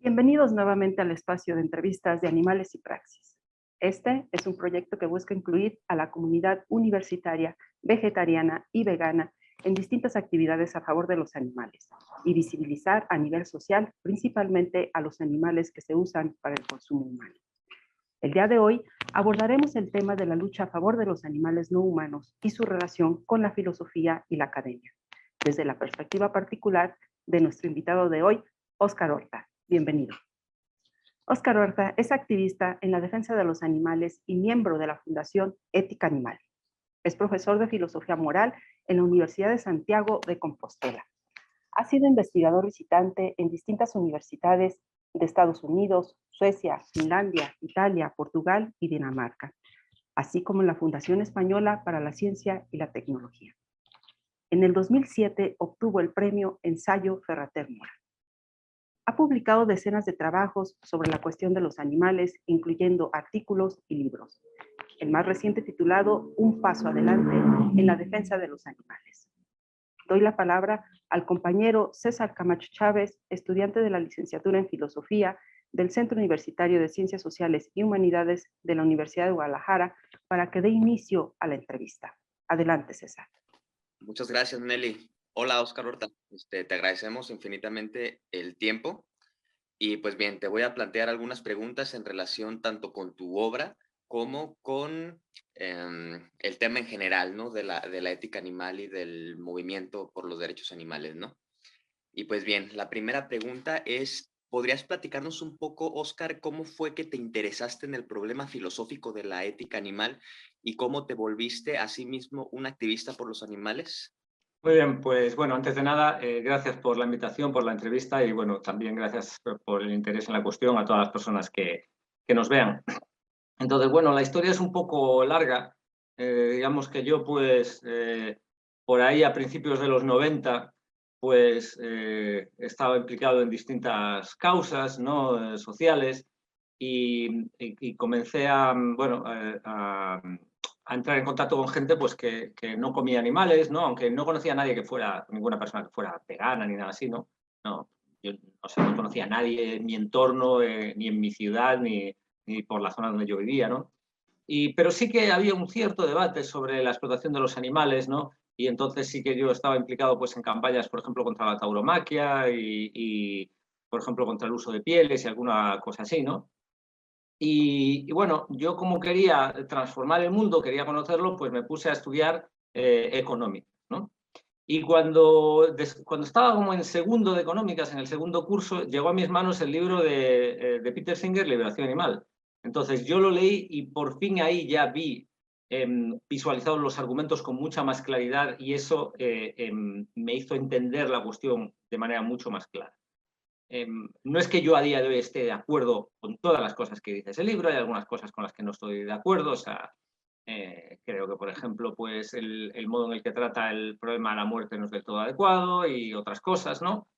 Bienvenidos nuevamente al espacio de entrevistas de Animales y Praxis. Este es un proyecto que busca incluir a la comunidad universitaria, vegetariana y vegana en distintas actividades a favor de los animales y visibilizar a nivel social principalmente a los animales que se usan para el consumo humano. El día de hoy abordaremos el tema de la lucha a favor de los animales no humanos y su relación con la filosofía y la academia, desde la perspectiva particular de nuestro invitado de hoy, Óscar Horta. Bienvenido. Óscar Horta es activista en la defensa de los animales y miembro de la Fundación Ética Animal. Es profesor de filosofía moral en la Universidad de Santiago de Compostela. Ha sido investigador visitante en distintas universidades de Estados Unidos, Suecia, Finlandia, Italia, Portugal y Dinamarca, así como en la Fundación Española para la Ciencia y la Tecnología. En el 2007 obtuvo el premio Ensayo Ferrater Mora. Ha publicado decenas de trabajos sobre la cuestión de los animales, incluyendo artículos y libros. El más reciente titulado Un paso adelante en la defensa de los animales. Doy la palabra al compañero César Camacho Chávez, estudiante de la licenciatura en Filosofía del Centro Universitario de Ciencias Sociales y Humanidades de la Universidad de Guadalajara, para que dé inicio a la entrevista. Adelante, César. Muchas gracias, Nelly. Hola, Óscar Horta. Te agradecemos infinitamente el tiempo. Y pues bien, te voy a plantear algunas preguntas en relación tanto con tu obra como con el tema en general, ¿no? De la ética animal y del movimiento por los derechos animales, ¿no? Y pues bien, la primera pregunta es, ¿podrías platicarnos un poco, Óscar, cómo fue que te interesaste en el problema filosófico de la ética animal y cómo te volviste a sí mismo un activista por los animales? Muy bien, pues bueno, antes de nada, gracias por la invitación, por la entrevista y bueno, también gracias por el interés en la cuestión a todas las personas que nos vean. Entonces, bueno, la historia es un poco larga. Digamos que yo, pues, por ahí a principios de los 90, pues, estaba implicado en distintas causas, ¿no? Sociales y comencé a, bueno, a entrar en contacto con gente pues, que no comía animales, ¿no? Aunque no conocía a nadie que fuera, ninguna persona que fuera vegana ni nada así, ¿no? No, yo o sea, no conocía a nadie en mi entorno, ni en mi ciudad, ni por la zona donde yo vivía, ¿no? Pero sí que había un cierto debate sobre la explotación de los animales, ¿no? Y entonces sí que yo estaba implicado pues, en campañas, por ejemplo, contra la tauromaquia por ejemplo, contra el uso de pieles y alguna cosa así, ¿no? Bueno, yo como quería transformar el mundo, quería conocerlo, pues me puse a estudiar económicas, ¿no? Y cuando estaba como en segundo de económicas, en el segundo curso, llegó a mis manos el libro de Peter Singer, Liberación Animal. Entonces yo lo leí y por fin ahí ya vi visualizados los argumentos con mucha más claridad y eso me hizo entender la cuestión de manera mucho más clara. No es que yo a día de hoy esté de acuerdo con todas las cosas que dice ese libro, hay algunas cosas con las que no estoy de acuerdo, o sea, creo que, por ejemplo, pues el modo en el que trata el problema de la muerte no es del todo adecuado y otras cosas, ¿no?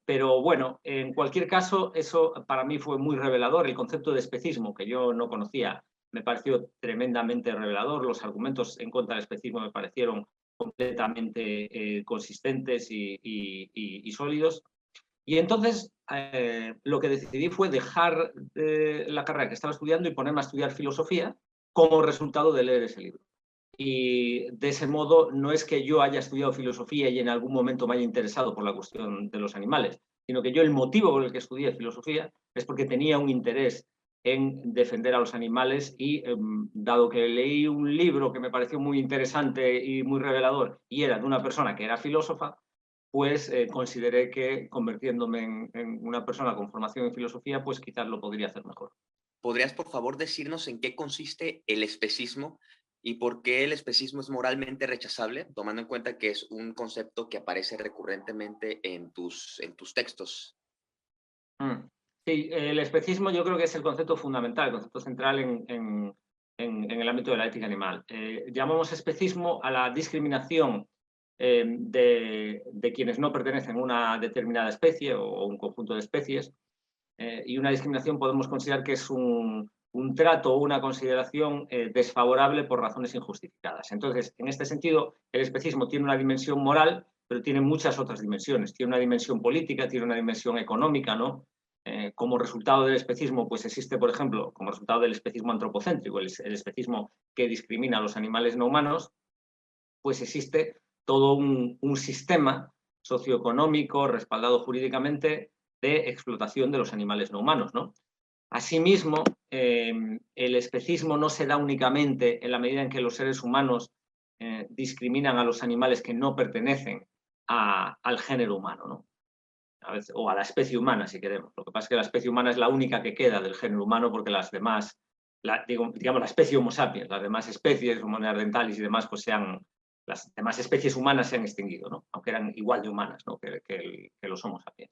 Pero bueno, en cualquier caso, eso para mí fue muy revelador. El concepto de especismo, que yo no conocía, me pareció tremendamente revelador. Los argumentos en contra del especismo me parecieron completamente consistentes y sólidos. Y entonces lo que decidí fue dejar la carrera que estaba estudiando y ponerme a estudiar filosofía como resultado de leer ese libro. Y de ese modo no es que yo haya estudiado filosofía y en algún momento me haya interesado por la cuestión de los animales, sino que yo el motivo por el que estudié filosofía es porque tenía un interés en defender a los animales y dado que leí un libro que me pareció muy interesante y muy revelador y era de una persona que era filósofa, pues consideré que convirtiéndome en una persona con formación en filosofía, pues quizás lo podría hacer mejor. ¿Podrías, por favor, decirnos en qué consiste el especismo y por qué el especismo es moralmente rechazable, tomando en cuenta que es un concepto que aparece recurrentemente en tus textos? Sí, el especismo yo creo que es el concepto fundamental, el concepto central en el ámbito de la ética animal. Llamamos especismo a la discriminación de quienes no pertenecen a una determinada especie o un conjunto de especies. Y una discriminación podemos considerar que es un trato o una consideración desfavorable por razones injustificadas. Entonces, en este sentido, el especismo tiene una dimensión moral, pero tiene muchas otras dimensiones. Tiene una dimensión política, tiene una dimensión económica, ¿no? Como resultado del especismo, pues existe, por ejemplo, como resultado del especismo antropocéntrico, el especismo que discrimina a los animales no humanos, pues existe todo un sistema socioeconómico respaldado jurídicamente de explotación de los animales no humanos, ¿no? Asimismo, el especismo no se da únicamente en la medida en que los seres humanos discriminan a los animales que no pertenecen al género humano, ¿no? A veces, o a la especie humana, si queremos. Lo que pasa es que la especie humana es la única que queda del género humano porque las demás, digamos la especie Homo sapiens, las demás especies, Homo neanderthalis y demás, pues las demás especies humanas se han extinguido, ¿no? Aunque eran igual de humanas, ¿no? que los Homo sapiens.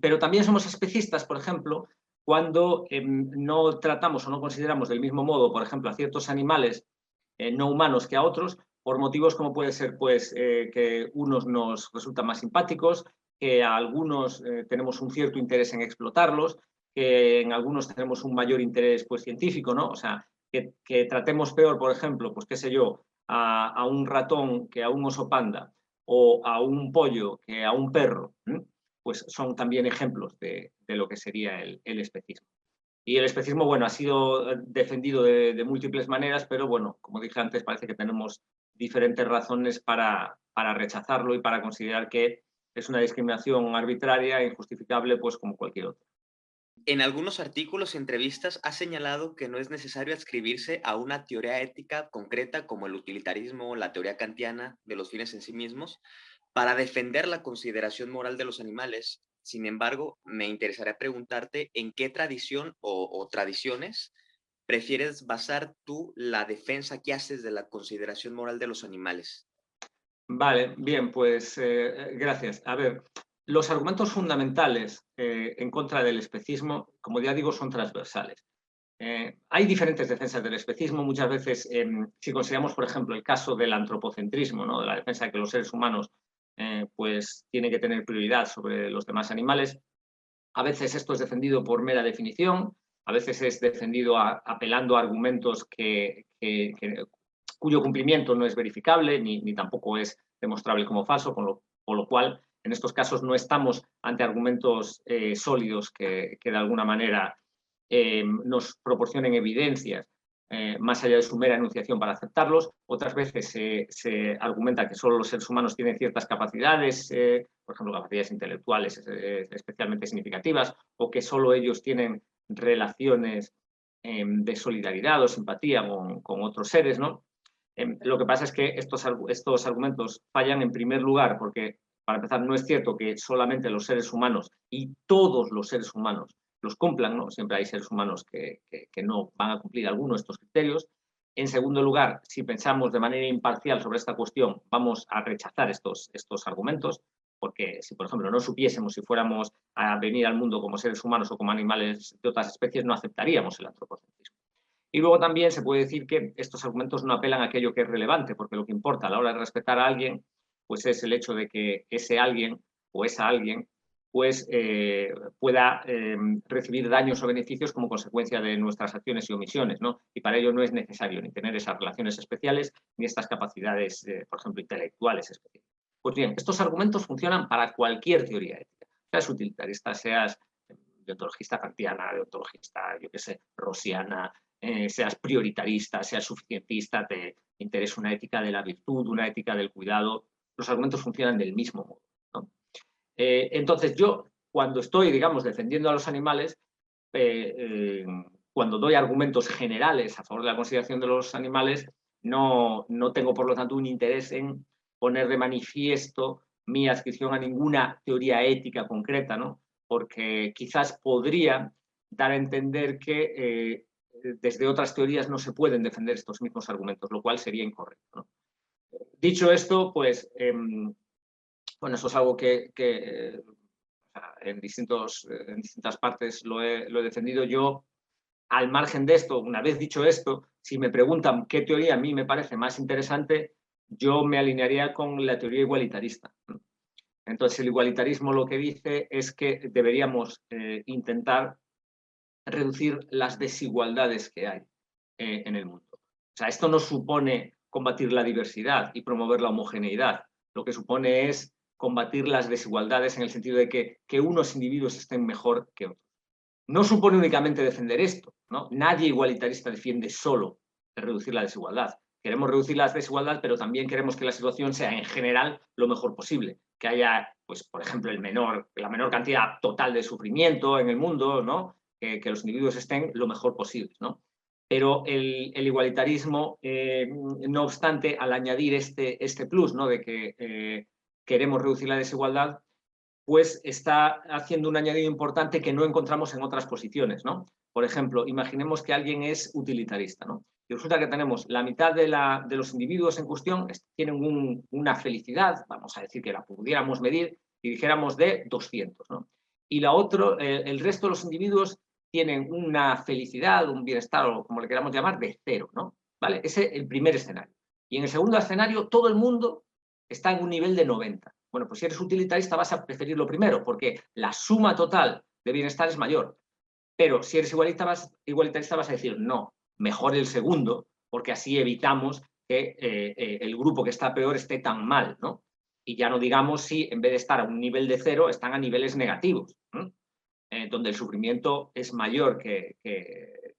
Pero también somos especistas, por ejemplo, cuando no tratamos o no consideramos del mismo modo, por ejemplo, a ciertos animales no humanos que a otros, por motivos como puede ser pues, que unos nos resultan más simpáticos, que a algunos tenemos un cierto interés en explotarlos, que en algunos tenemos un mayor interés pues, científico, ¿no? O sea, que tratemos peor, por ejemplo, pues qué sé yo, a un ratón que a un oso panda, o a un pollo que a un perro, pues son también ejemplos de lo que sería el especismo. Y el especismo, bueno, ha sido defendido de múltiples maneras, pero bueno, como dije antes, parece que tenemos diferentes razones para rechazarlo y para considerar que es una discriminación arbitraria e injustificable, pues como cualquier otra. En algunos artículos y entrevistas ha señalado que no es necesario adscribirse a una teoría ética concreta como el utilitarismo o la teoría kantiana de los fines en sí mismos para defender la consideración moral de los animales. Sin embargo, me interesaría preguntarte en qué tradición o tradiciones prefieres basar tú la defensa que haces de la consideración moral de los animales. Vale, bien, pues gracias. A ver, los argumentos fundamentales en contra del especismo, como ya digo, son transversales. Hay diferentes defensas del especismo. Muchas veces, si consideramos, por ejemplo, el caso del antropocentrismo, ¿no? De la defensa de que los seres humanos pues, tienen que tener prioridad sobre los demás animales, a veces esto es defendido por mera definición, a veces es defendido apelando a argumentos cuyo cumplimiento no es verificable ni tampoco es demostrable como falso, con lo cual en estos casos no estamos ante argumentos sólidos que de alguna manera nos proporcionen evidencias más allá de su mera enunciación para aceptarlos. Otras veces se argumenta que solo los seres humanos tienen ciertas capacidades, por ejemplo, capacidades intelectuales especialmente significativas, o que solo ellos tienen relaciones de solidaridad o simpatía con otros seres, ¿no? Lo que pasa es que estos argumentos fallan en primer lugar porque, para empezar, no es cierto que solamente los seres humanos y todos los seres humanos los cumplan, ¿no? Siempre hay seres humanos que no van a cumplir alguno de estos criterios. En segundo lugar, si pensamos de manera imparcial sobre esta cuestión, vamos a rechazar estos argumentos, porque si, por ejemplo, no supiésemos si fuéramos a venir al mundo como seres humanos o como animales de otras especies, no aceptaríamos el antropocentrismo. Y luego también se puede decir que estos argumentos no apelan a aquello que es relevante, porque lo que importa a la hora de respetar a alguien, pues es el hecho de que ese alguien o esa alguien pues pueda recibir daños o beneficios como consecuencia de nuestras acciones y omisiones, ¿no? Y para ello no es necesario ni tener esas relaciones especiales ni estas capacidades, por ejemplo, intelectuales especiales. Pues bien, estos argumentos funcionan para cualquier teoría ética, seas utilitarista, seas deontologista kantiana, deontologista, yo qué sé, rossiana, seas prioritarista, seas suficientista, te interesa una ética de la virtud, una ética del cuidado, los argumentos funcionan del mismo modo, ¿no? Entonces yo, cuando estoy, digamos, defendiendo a los animales, cuando doy argumentos generales a favor de la consideración de los animales, no tengo, por lo tanto, un interés en poner de manifiesto mi adscripción a ninguna teoría ética concreta, ¿no? Porque quizás podría dar a entender que desde otras teorías no se pueden defender estos mismos argumentos, lo cual sería incorrecto, ¿no? Dicho esto, pues, bueno, eso es algo que en distintas partes lo he defendido. Yo, al margen de esto, una vez dicho esto, si me preguntan qué teoría a mí me parece más interesante, yo me alinearía con la teoría igualitarista. Entonces, el igualitarismo lo que dice es que deberíamos intentar reducir las desigualdades que hay en el mundo. O sea, esto no supone combatir la diversidad y promover la homogeneidad. Lo que supone es combatir las desigualdades en el sentido de que unos individuos estén mejor que otros. No supone únicamente defender esto, ¿no? Nadie igualitarista defiende solo reducir la desigualdad. Queremos reducir las desigualdades, pero también queremos que la situación sea en general lo mejor posible. Que haya, pues, por ejemplo, la menor cantidad total de sufrimiento en el mundo, ¿no? Que los individuos estén lo mejor posible, ¿no? Pero el igualitarismo, no obstante, al añadir este plus, ¿no? De que queremos reducir la desigualdad, pues está haciendo un añadido importante que no encontramos en otras posiciones, ¿no? Por ejemplo, imaginemos que alguien es utilitarista, ¿no? Y resulta que tenemos la mitad de los individuos en cuestión tienen una felicidad, vamos a decir que la pudiéramos medir y dijéramos de 200, ¿no? Y el resto de los individuos tienen una felicidad, un bienestar, o como le queramos llamar, de 0, ¿no? ¿Vale? Ese es el primer escenario. Y en el segundo escenario, todo el mundo está en un nivel de 90. Bueno, pues si eres utilitarista vas a preferir lo primero, porque la suma total de bienestar es mayor. Pero si eres igualitarista vas a decir, no, mejor el segundo, porque así evitamos que el grupo que está peor esté tan mal, ¿no? Y ya no digamos si en vez de estar a un nivel de 0 están a niveles negativos, donde el sufrimiento es mayor que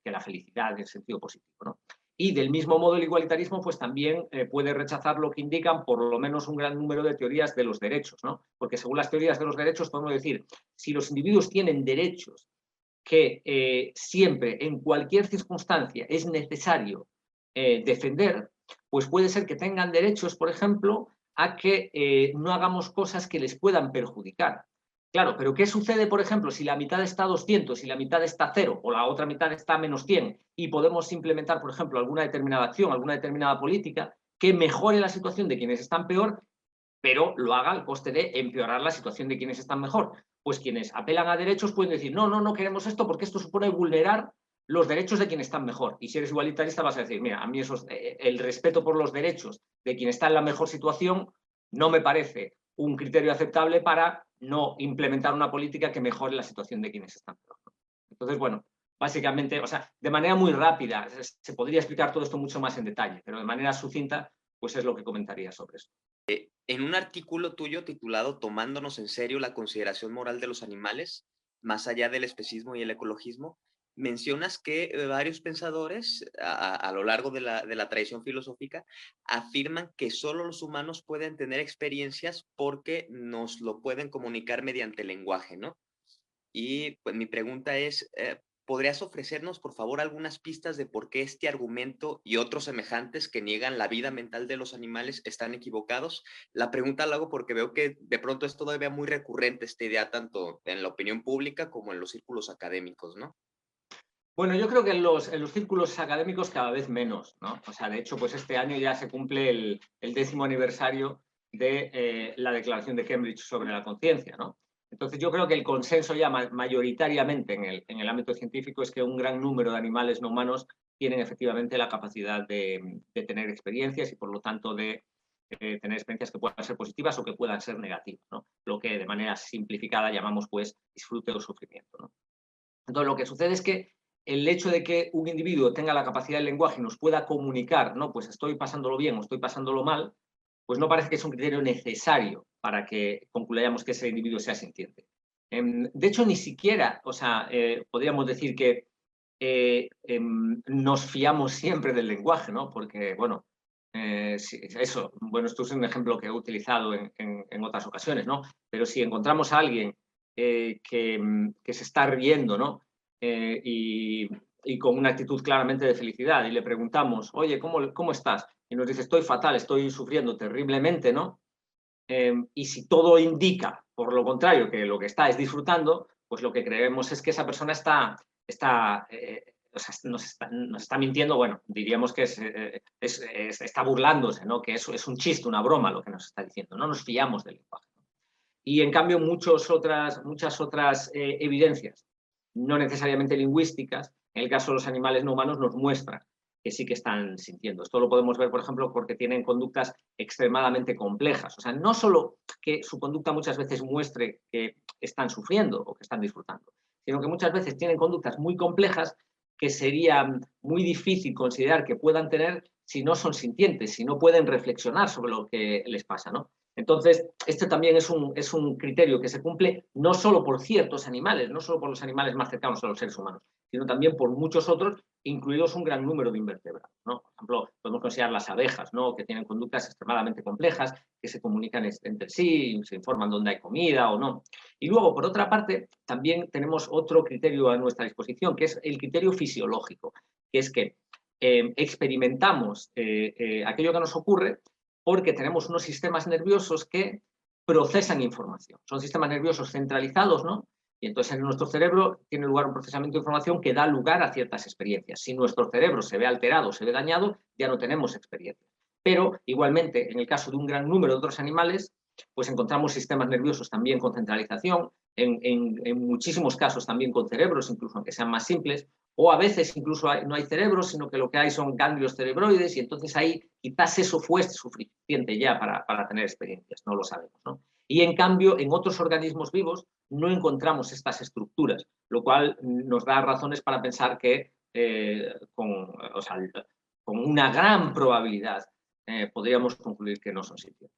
la felicidad en el sentido positivo, ¿no? Y del mismo modo el igualitarismo pues también puede rechazar lo que indican por lo menos un gran número de teorías de los derechos, ¿no? Porque según las teorías de los derechos podemos decir, si los individuos tienen derechos que siempre, en cualquier circunstancia, es necesario defender, pues puede ser que tengan derechos, por ejemplo, a que no hagamos cosas que les puedan perjudicar. Claro, pero ¿qué sucede, por ejemplo, si la mitad está a 200 y la mitad está a 0 o la otra mitad está a menos 100 y podemos implementar, por ejemplo, alguna determinada acción, alguna determinada política que mejore la situación de quienes están peor, pero lo haga al coste de empeorar la situación de quienes están mejor? Pues quienes apelan a derechos pueden decir, no, no, no queremos esto porque esto supone vulnerar los derechos de quienes están mejor. Y si eres igualitarista vas a decir, mira, a mí el respeto por los derechos de quien está en la mejor situación no me parece un criterio aceptable para no implementar una política que mejore la situación de quienes están peor. Entonces, bueno, básicamente, o sea, de manera muy rápida, se podría explicar todo esto mucho más en detalle, pero de manera sucinta, pues es lo que comentaría sobre eso. En un artículo tuyo titulado Tomándonos en serio la consideración moral de los animales, más allá del especismo y el ecologismo, mencionas que varios pensadores a lo largo de la tradición filosófica afirman que solo los humanos pueden tener experiencias porque nos lo pueden comunicar mediante el lenguaje, ¿no? Y pues mi pregunta es, ¿podrías ofrecernos, por favor, algunas pistas de por qué este argumento y otros semejantes que niegan la vida mental de los animales están equivocados? La pregunta la hago porque veo que de pronto es todavía muy recurrente esta idea tanto en la opinión pública como en los círculos académicos, ¿no? Bueno, yo creo que en los círculos académicos cada vez menos, ¿no? O sea, de hecho, pues este año ya se cumple el 10º aniversario de la Declaración de Cambridge sobre la conciencia, ¿no? Entonces yo creo que el consenso ya mayoritariamente en el ámbito científico es que un gran número de animales no humanos tienen efectivamente la capacidad de tener experiencias y por lo tanto de tener experiencias que puedan ser positivas o que puedan ser negativas, ¿no? Lo que de manera simplificada llamamos pues disfrute o sufrimiento, ¿no? Entonces lo que sucede es que el hecho de que un individuo tenga la capacidad del lenguaje y nos pueda comunicar, ¿no? Pues estoy pasándolo bien o estoy pasándolo mal, pues no parece que es un criterio necesario para que concluyamos que ese individuo sea sintiente. De hecho, ni siquiera, o sea, podríamos decir que nos fiamos siempre del lenguaje, ¿no? Porque, bueno, eso, bueno, esto es un ejemplo que he utilizado en otras ocasiones, ¿no? Pero si encontramos a alguien que se está riendo, ¿no? Y con una actitud claramente de felicidad y le preguntamos, oye, ¿cómo estás? Y nos dice, estoy fatal, estoy sufriendo terriblemente, ¿no? Y si todo indica, por lo contrario, que lo que está es disfrutando, pues lo que creemos es que esa persona o sea, nos está mintiendo, bueno, diríamos que está burlándose, ¿no? Que eso es un chiste, una broma lo que nos está diciendo, no nos fiamos del lenguaje. Y en cambio muchas otras evidencias, no necesariamente lingüísticas, en el caso de los animales no humanos nos muestran que sí que están sintiendo. Esto lo podemos ver, por ejemplo, porque tienen conductas extremadamente complejas. O sea, no solo que su conducta muchas veces muestre que están sufriendo o que están disfrutando, sino que muchas veces tienen conductas muy complejas que sería muy difícil considerar que puedan tener si no son sintientes, si no pueden reflexionar sobre lo que les pasa, ¿no? Entonces, este también es un criterio que se cumple no solo por ciertos animales, no solo por los animales más cercanos a los seres humanos, sino también por muchos otros, incluidos un gran número de invertebrados, ¿no? Por ejemplo, podemos considerar las abejas, ¿no? Que tienen conductas extremadamente complejas, que se comunican entre sí, se informan dónde hay comida o no. Y luego, por otra parte, también tenemos otro criterio a nuestra disposición, que es el criterio fisiológico, que es que experimentamos aquello que nos ocurre porque tenemos unos sistemas nerviosos que procesan información. Son sistemas nerviosos centralizados, ¿no? Y entonces en nuestro cerebro tiene lugar un procesamiento de información que da lugar a ciertas experiencias. Si nuestro cerebro se ve alterado, se ve dañado, ya no tenemos experiencias. Pero igualmente, en el caso de un gran número de otros animales, pues encontramos sistemas nerviosos también con centralización, en muchísimos casos también con cerebros, incluso aunque sean más simples, o a veces incluso no hay cerebros, sino que lo que hay son ganglios cerebroides, y entonces ahí quizás eso fue suficiente ya para tener experiencias, no lo sabemos, ¿no? Y en cambio, en otros organismos vivos no encontramos estas estructuras, lo cual nos da razones para pensar que con una gran probabilidad podríamos concluir que no son sintientes.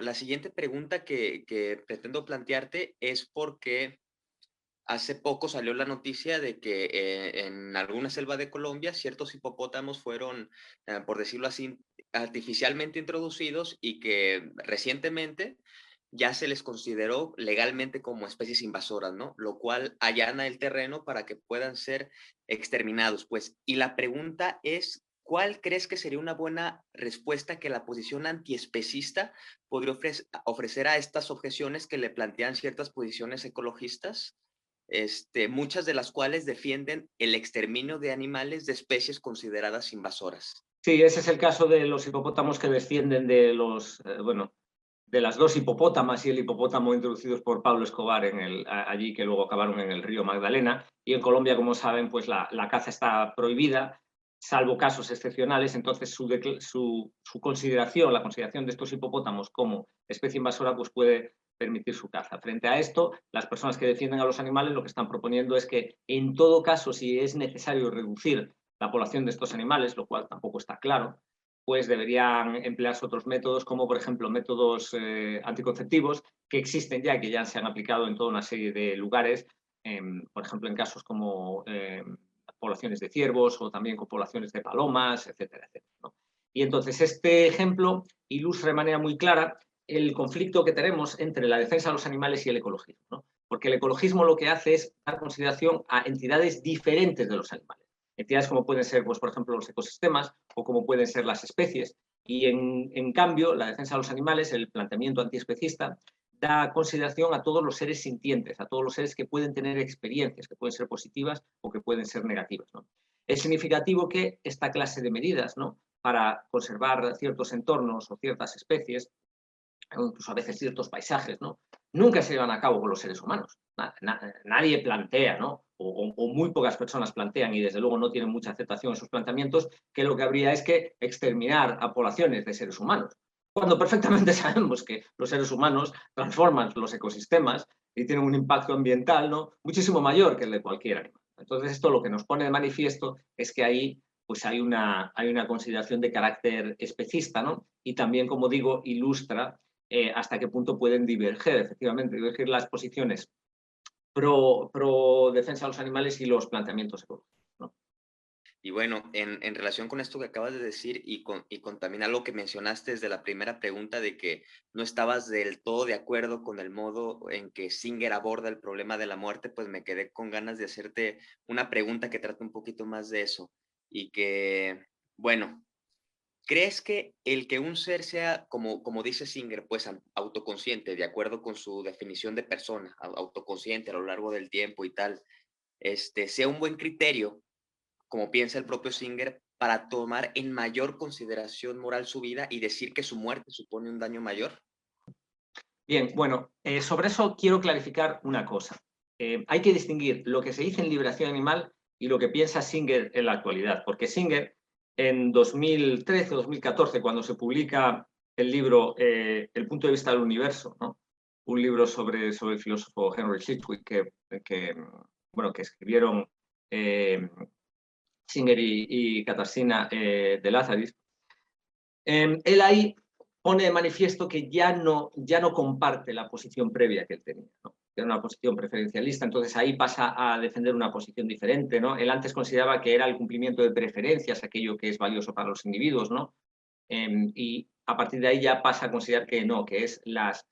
La siguiente pregunta que pretendo plantearte es porque hace poco salió la noticia de que en alguna selva de Colombia ciertos hipopótamos fueron, por decirlo así, artificialmente introducidos y que recientemente ya se les consideró legalmente como especies invasoras, ¿no? Lo cual allana el terreno para que puedan ser exterminados, pues. Y la pregunta es, ¿cuál crees que sería una buena respuesta que la posición antiespecista podría ofrecer a estas objeciones que le plantean ciertas posiciones ecologistas? Muchas de las cuales defienden el exterminio de animales de especies consideradas invasoras. Sí, ese es el caso de los hipopótamos que descienden de de las dos hipopótamas y el hipopótamo introducidos por Pablo Escobar allí, que luego acabaron en el río Magdalena. Y en Colombia, como saben, pues la caza está prohibida, salvo casos excepcionales. Entonces su consideración, la consideración de estos hipopótamos como especie invasora, pues puede permitir su caza. Frente a esto, las personas que defienden a los animales lo que están proponiendo es que, en todo caso, si es necesario reducir la población de estos animales, lo cual tampoco está claro, pues deberían emplearse otros métodos, como por ejemplo métodos anticonceptivos que existen ya, que ya se han aplicado en toda una serie de lugares, por ejemplo en casos como poblaciones de ciervos o también con poblaciones de palomas, etcétera, etcétera, ¿no? Y entonces este ejemplo ilustra de manera muy clara el conflicto que tenemos entre la defensa de los animales y el ecologismo, ¿no? Porque el ecologismo lo que hace es dar consideración a entidades diferentes de los animales. Entidades como pueden ser, pues, por ejemplo, los ecosistemas o como pueden ser las especies. Y en cambio, la defensa de los animales, el planteamiento antiespecista, da consideración a todos los seres sintientes, a todos los seres que pueden tener experiencias, que pueden ser positivas o que pueden ser negativas, ¿no? Es significativo que esta clase de medidas, ¿no?, para conservar ciertos entornos o ciertas especies, o incluso a veces ciertos paisajes, ¿no?, nunca se llevan a cabo con los seres humanos. Nadie plantea, ¿no?, o muy pocas personas plantean, y desde luego no tienen mucha aceptación en sus planteamientos, que lo que habría es que exterminar a poblaciones de seres humanos, cuando perfectamente sabemos que los seres humanos transforman los ecosistemas y tienen un impacto ambiental, ¿no?, muchísimo mayor que el de cualquier animal. Entonces esto lo que nos pone de manifiesto es que ahí pues hay una consideración de carácter especista, ¿no?, y también, como digo, ilustra hasta qué punto pueden efectivamente, divergir las posiciones pro defensa de los animales y los planteamientos ecológicos, ¿no? Y bueno, en relación con esto que acabas de decir y con también algo que mencionaste desde la primera pregunta de que no estabas del todo de acuerdo con el modo en que Singer aborda el problema de la muerte, pues me quedé con ganas de hacerte una pregunta que trate un poquito más de eso. Y que, bueno, ¿crees que el que un ser sea, como dice Singer, pues autoconsciente, de acuerdo con su definición de persona, autoconsciente a lo largo del tiempo y tal, sea un buen criterio, como piensa el propio Singer, para tomar en mayor consideración moral su vida y decir que su muerte supone un daño mayor? Bien, bueno, sobre eso quiero clarificar una cosa. Hay que distinguir lo que se dice en Liberación Animal y lo que piensa Singer en la actualidad, porque Singer en 2013 o 2014, cuando se publica el libro El punto de vista del universo, ¿no?, un libro sobre el filósofo Henry Sidgwick que bueno, que escribieron Singer y Katarzyna de Lazaris, él ahí pone de manifiesto que ya no comparte la posición previa que él tenía, ¿no? Que era una posición preferencialista, entonces ahí pasa a defender una posición diferente, ¿no? Él antes consideraba que era el cumplimiento de preferencias aquello que es valioso para los individuos, ¿no? Y a partir de ahí ya pasa a considerar que no, que es las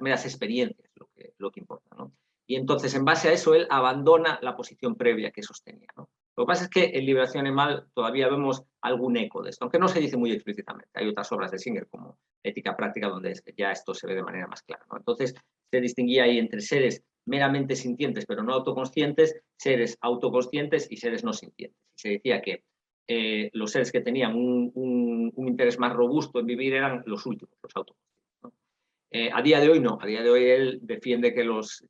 meras experiencias lo que importa, ¿no? Y entonces, en base a eso, él abandona la posición previa que sostenía, ¿no? Lo que pasa es que en Liberación Animal todavía vemos algún eco de esto, aunque no se dice muy explícitamente. Hay otras obras de Singer, como Ética Práctica, donde ya esto se ve de manera más clara, ¿no? Entonces, se distinguía ahí entre seres meramente sintientes, pero no autoconscientes, seres autoconscientes y seres no sintientes. Se decía que los seres que tenían un interés más robusto en vivir eran los últimos, los autoconscientes, ¿no? A día de hoy no, a día de hoy él defiende que los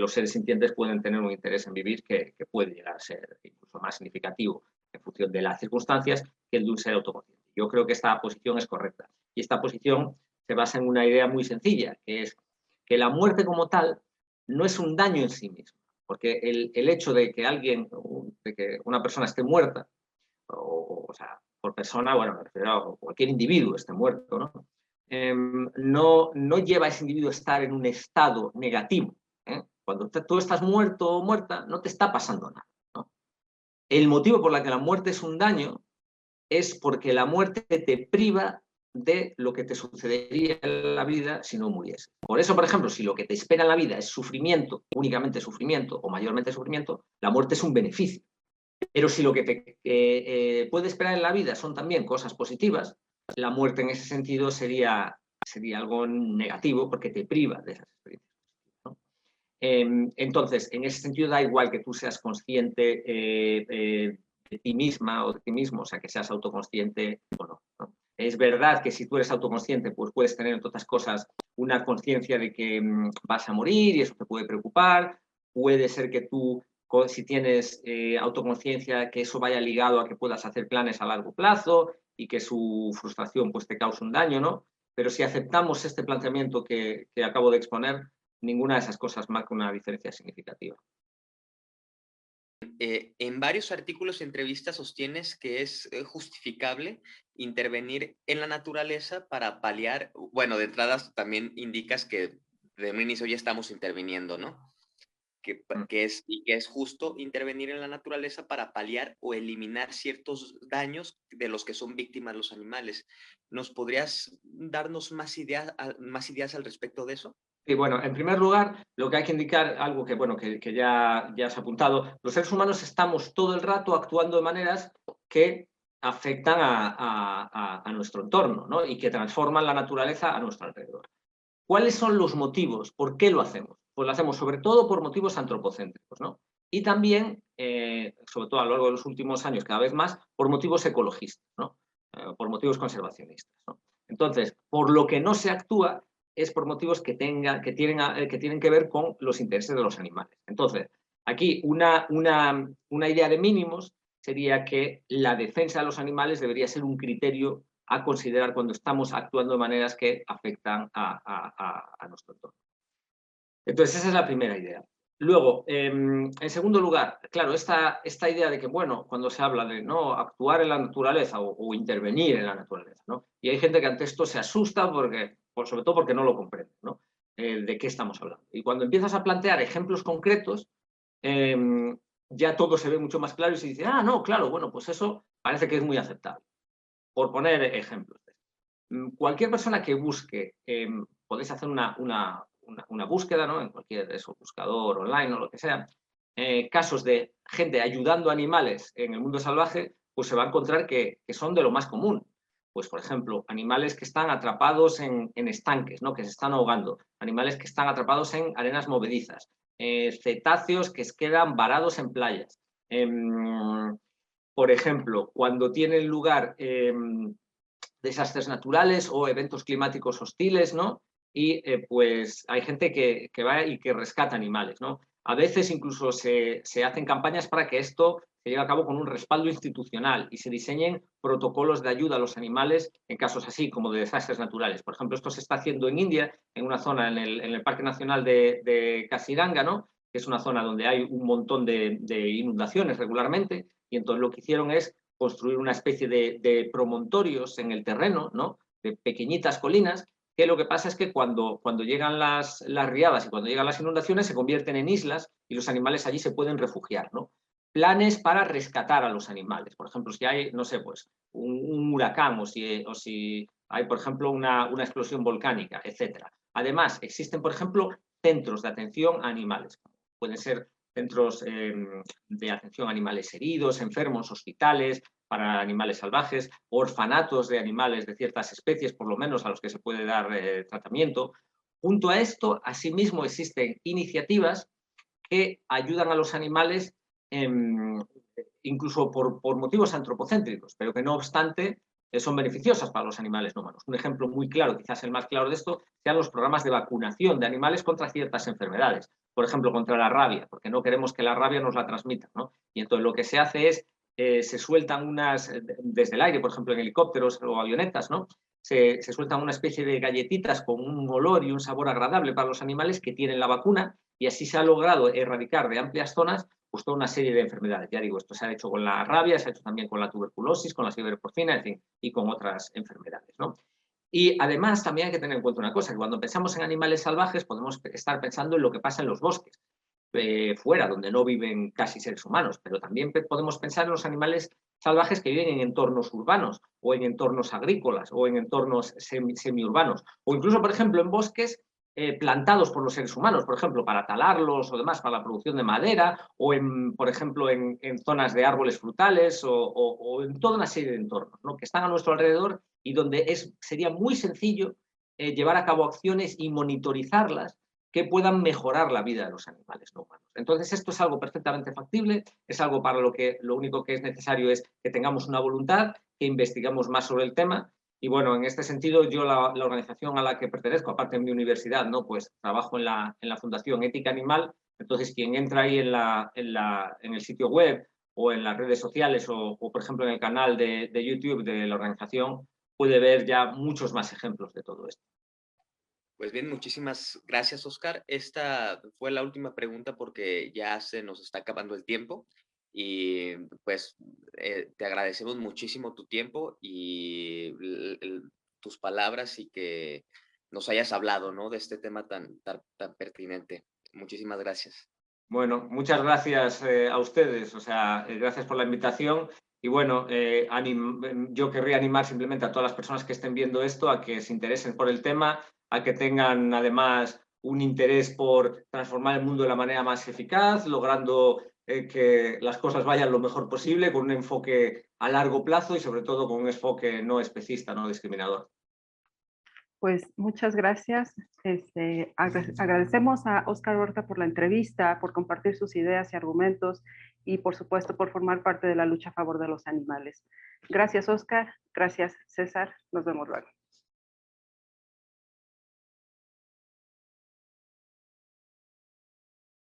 seres sintientes pueden tener un interés en vivir que puede llegar a ser incluso más significativo en función de las circunstancias que el de un ser autoconsciente. Yo creo que esta posición es correcta y esta posición se basa en una idea muy sencilla, que es que la muerte como tal no es un daño en sí mismo, porque el hecho de que una persona esté muerta, o sea, por persona, bueno, me refiero a cualquier individuo esté muerto, ¿no? No lleva a ese individuo a estar en un estado negativo, ¿eh? Cuando tú estás muerto o muerta, no te está pasando nada, ¿no? El motivo por el que la muerte es un daño es porque la muerte te priva de lo que te sucedería en la vida si no murieses. Por eso, por ejemplo, si lo que te espera en la vida es sufrimiento, únicamente sufrimiento o mayormente sufrimiento, la muerte es un beneficio. Pero si lo que te puede esperar en la vida son también cosas positivas, la muerte en ese sentido sería algo negativo porque te priva de esas experiencias, ¿no? Entonces, en ese sentido da igual que tú seas consciente de ti misma o de ti mismo, o sea, que seas autoconsciente o no, ¿no? Es verdad que si tú eres autoconsciente, pues puedes tener, entre otras cosas, una conciencia de que vas a morir y eso te puede preocupar. Puede ser que tú, si tienes autoconciencia, que eso vaya ligado a que puedas hacer planes a largo plazo y que su frustración pues te cause un daño, ¿no? Pero si aceptamos este planteamiento que acabo de exponer, ninguna de esas cosas marca una diferencia significativa. En varios artículos y entrevistas sostienes que es justificable intervenir en la naturaleza para paliar, bueno, de entrada también indicas que de un inicio ya estamos interviniendo, ¿no? Que es justo intervenir en la naturaleza para paliar o eliminar ciertos daños de los que son víctimas los animales. ¿Nos podrías darnos más ideas al respecto de eso? Y bueno, en primer lugar, lo que hay que indicar, algo que, bueno, que ya has apuntado, los seres humanos estamos todo el rato actuando de maneras que afectan a nuestro entorno, ¿no? Y que transforman la naturaleza a nuestro alrededor. ¿Cuáles son los motivos? ¿Por qué lo hacemos? Pues lo hacemos sobre todo por motivos antropocéntricos, ¿no? Y también, sobre todo a lo largo de los últimos años, cada vez más, por motivos ecologistas, ¿no? Por motivos conservacionistas, ¿no? Entonces, por lo que no se actúa es por motivos que tienen que ver con los intereses de los animales. Entonces, aquí una idea de mínimos sería que la defensa de los animales debería ser un criterio a considerar cuando estamos actuando de maneras que afectan a nuestro entorno. Entonces, esa es la primera idea. Luego, en segundo lugar, claro, esta idea de que, bueno, cuando se habla de no actuar en la naturaleza o intervenir en la naturaleza, ¿no? Y hay gente que ante esto se asusta sobre todo porque no lo comprende, ¿no? De qué estamos hablando. Y cuando empiezas a plantear ejemplos concretos, ya todo se ve mucho más claro y se dice, ah, no, claro, bueno, pues eso parece que es muy aceptable. Por poner ejemplos. Cualquier persona que busque, podéis hacer una búsqueda, ¿no? En cualquier buscador online o lo que sea, casos de gente ayudando a animales en el mundo salvaje, pues se va a encontrar que son de lo más común. Pues, por ejemplo, animales que están atrapados en estanques, ¿no? Que se están ahogando, animales que están atrapados en arenas movedizas, cetáceos que quedan varados en playas. Por ejemplo, cuando tienen lugar desastres naturales o eventos climáticos hostiles, ¿no? Y pues hay gente que va y que rescata animales, ¿no? A veces incluso se hacen campañas para que esto se lleve a cabo con un respaldo institucional y se diseñen protocolos de ayuda a los animales en casos así como de desastres naturales. Por ejemplo, esto se está haciendo en India, en una zona en el Parque Nacional de Kaziranga, ¿no? que es una zona donde hay un montón de inundaciones regularmente, y entonces lo que hicieron es construir una especie de promontorios en el terreno, ¿no? De pequeñitas colinas, que lo que pasa es que cuando llegan las riadas y cuando llegan las inundaciones se convierten en islas y los animales allí se pueden refugiar, ¿no? Planes para rescatar a los animales. Por ejemplo, si hay, no sé, pues un huracán o si hay, por ejemplo, una explosión volcánica, etc. Además, existen, por ejemplo, centros de atención a animales. Pueden ser centros de atención a animales heridos, enfermos, hospitales para animales salvajes, orfanatos de animales de ciertas especies, por lo menos a los que se puede dar tratamiento. Junto a esto, asimismo, existen iniciativas que ayudan a los animales incluso por motivos antropocéntricos, pero que no obstante son beneficiosas para los animales no humanos. Un ejemplo muy claro, quizás el más claro de esto, sean los programas de vacunación de animales contra ciertas enfermedades. Por ejemplo, contra la rabia, porque no queremos que la rabia nos la transmitan, ¿no? Y entonces lo que se hace es, se sueltan unas, desde el aire, por ejemplo, en helicópteros o avionetas, ¿no? Se sueltan una especie de galletitas con un olor y un sabor agradable para los animales que tienen la vacuna, y así se ha logrado erradicar de amplias zonas pues toda una serie de enfermedades. Ya digo, esto se ha hecho con la rabia, se ha hecho también con la tuberculosis, con la fiebre porcina, en fin, y con otras enfermedades, ¿no? Y además también hay que tener en cuenta una cosa, que cuando pensamos en animales salvajes podemos estar pensando en lo que pasa en los bosques, fuera, donde no viven casi seres humanos, pero también podemos pensar en los animales salvajes que viven en entornos urbanos o en entornos agrícolas o en entornos semiurbanos o incluso, por ejemplo, en bosques plantados por los seres humanos, por ejemplo, para talarlos o demás, para la producción de madera, o, por ejemplo, en zonas de árboles frutales o en toda una serie de entornos, ¿no? Que están a nuestro alrededor y donde sería muy sencillo llevar a cabo acciones y monitorizarlas que puedan mejorar la vida de los animales no humanos. Entonces, esto es algo perfectamente factible, es algo para lo único que es necesario es que tengamos una voluntad, que investigamos más sobre el tema. Y bueno, en este sentido, yo la organización a la que pertenezco, aparte de mi universidad, ¿no? Pues trabajo en la Fundación Ética Animal. Entonces, quien entra ahí en el sitio web o en las redes sociales o por ejemplo, en el canal de YouTube de la organización, puede ver ya muchos más ejemplos de todo esto. Pues bien, muchísimas gracias, Oscar. Esta fue la última pregunta porque ya se nos está acabando el tiempo y pues te agradecemos muchísimo tu tiempo y tus palabras y que nos hayas hablado, ¿no? De este tema tan pertinente. Muchísimas gracias. Bueno, muchas gracias a ustedes, o sea, gracias por la invitación y bueno, yo querría animar simplemente a todas las personas que estén viendo esto a que se interesen por el tema, a que tengan además un interés por transformar el mundo de la manera más eficaz, logrando que las cosas vayan lo mejor posible, con un enfoque a largo plazo y sobre todo con un enfoque no especista, no discriminador. Pues muchas gracias. Agradecemos a Óscar Horta por la entrevista, por compartir sus ideas y argumentos y por supuesto por formar parte de la lucha a favor de los animales. Gracias, Óscar. Gracias, César. Nos vemos luego.